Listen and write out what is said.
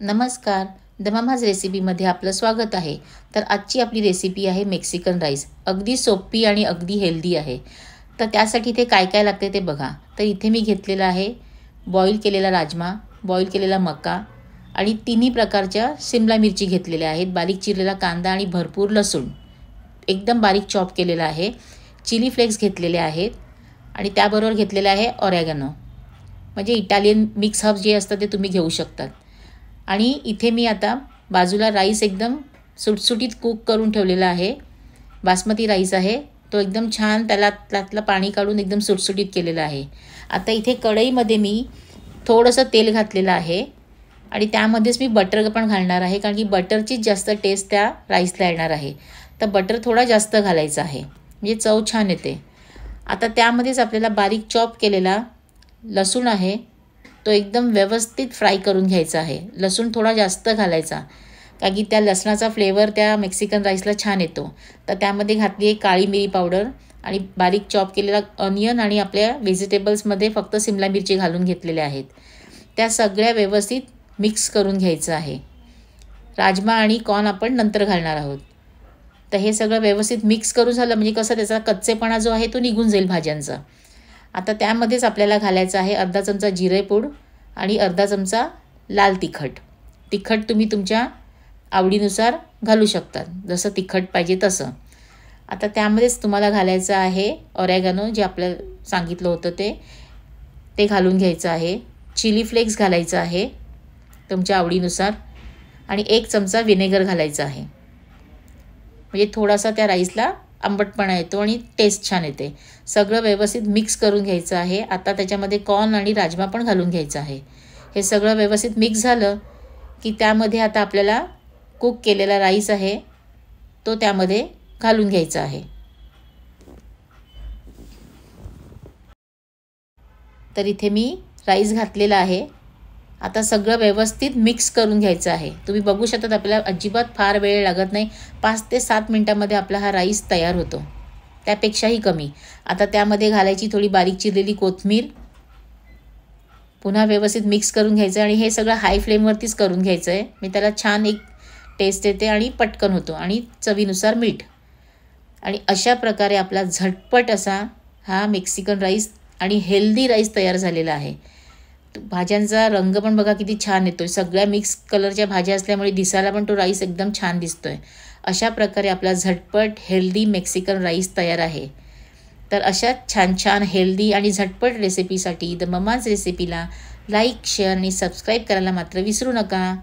नमस्कार. The mama's रेसिपीमध्ये आपलं स्वागत आहे. तर आजची आपली रेसिपी आहे मेक्सिकन राईस. अगदी सोपी आणि अगदी हेल्दी आहे. तर त्यासाठी ते काय काय लागते ते बघा. तर इथे मी घेतलेला आहे बॉईल केलेला राजमा, बॉईल केलेला मका आणि तिन्ही प्रकारच्या शिमला मिरची घेतलेल्या आहेत, बारीक चिरलेला कांदा आणि भरपूर लसूण एकदम बारीक चॉप केलेला आहे. चिली फ्लेक्स घेतलेले आहेत आणि त्याबरोबर घेतलेलं आहे ऑरेगॅनो, म्हणजे इटालियन मिक्स हर्ब्स जे असतात ते तुम्ही घेऊ शकतात. आणि इथे मी आता बाजूला राईस एकदम सुटसुटीत कुक करून ठेवलेला आहे. बासमती राईस आहे, तो एकदम छान त्यातलं पाणी काढून एकदम सुटसुटीत केलेला आहे. आता इथे कढईमध्ये मी थोडंसं तेल घातलेलं आहे आणि त्यामध्येच मी बटर पण घालणार आहे, कारण की बटरचीच जास्त टेस्ट त्या राईसला येणार आहे. तर बटर थोडा जास्त घालायचा आहे, म्हणजे चव छान येते. आता त्यामध्येच आपल्याला बारीक चॉप केलेला लसूण आहे, तो एकदम व्यवस्थित फ्राय करून घ्यायचा आहे. लसूण थोडा जास्त घालायचा, कारण की त्या लसणाचा फ्लेवर त्या मेक्सिकन राईसला छान येतो. तर त्यामध्ये घातली आहे काळी मिरी पावडर आणि बारीक चॉप केलेला ऑनियन आणि आपल्या व्हेजिटेबल्समध्ये फक्त शिमला मिरची घालून घेतलेल्या आहेत. त्या सगळ्या व्यवस्थित मिक्स करून घ्यायचं आहे. राजमा आणि कॉर्न आपण नंतर घालणार आहोत. तर हे सगळं व्यवस्थित मिक्स करून झालं म्हणजे कसं त्याचा कच्चेपणा जो आहे तो निघून जाईल भाज्यांचा. आता त्यामध्येच आपल्याला घालायचं आहे अर्धा चमचा जिरेपूड आणि अर्धा चमचा लाल तिखट. तिखट तुम्ही तुमच्या आवडीनुसार घालू शकतात, जसं तिखट पाहिजे तसं. आता त्यामध्येच तुम्हाला घालायचं आहे ऑरेगॅनो, जे आपल्याला सांगितलं होतं ते घालून घ्यायचं आहे. चिली फ्लेक्स घालायचं आहे तुमच्या आवडीनुसार आणि 1 चमचा व्हिनेगर घालायचं आहे, म्हणजे थोडासा त्या राईसला आंबटपणा येतो आणि टेस्ट छान येते. सगळं व्यवस्थित मिक्स करून घ्यायचं आहे. आता त्याच्यामध्ये कॉर्न आणि राजमा पण घालून घ्यायचं आहे. हे सगळं व्यवस्थित मिक्स झालं की त्यामध्ये आता आपल्याला कुक केलेला राईस आहे तो त्यामध्ये घालून घ्यायचा आहे. तर इथे मी राईस घातलेला आहे. आता सगळं व्यवस्थित मिक्स करून घ्यायचं आहे. तुम्ही बघू शकता आपल्याला अजिबात फार वेळ लागत नाही. 5 ते 7 मिनटामध्ये आपला हा राईस तयार होतो, त्यापेक्षाही कमी. आता त्यामध्ये घालायची थोडी बारीक चिरलेली कोथिंबीर, पुन्हा व्यवस्थित मिक्स करून घ्यायचं आणि हे सगळं हाय फ्लेमवरतीच करून घ्यायचं आहे. मी त्याला छान एक टेस्ट येते आणि पटकन होतो. आणि चवीनुसार मीठ. आणि अशा प्रकारे आपला झटपट असा हा मेक्सिकन राईस आणि हेल्दी राईस तयार झालेला आहे. भाज्यांचा रंग पण बघा किती छान येतोय. सगळ्या मिक्स कलरच्या भाज्या असल्यामुळे दिसायला पण तो राईस एकदम छान दिसतोय. अशा प्रकारे आपला झटपट हेल्दी मेक्सिकन राईस तयार आहे. तर अशा छान छान हेल्दी आणि झटपट रेसिपीसाठी द ममाज रेसिपीला लाईक, शेअर आणि सबस्क्राईब करायला मात्र विसरू नका.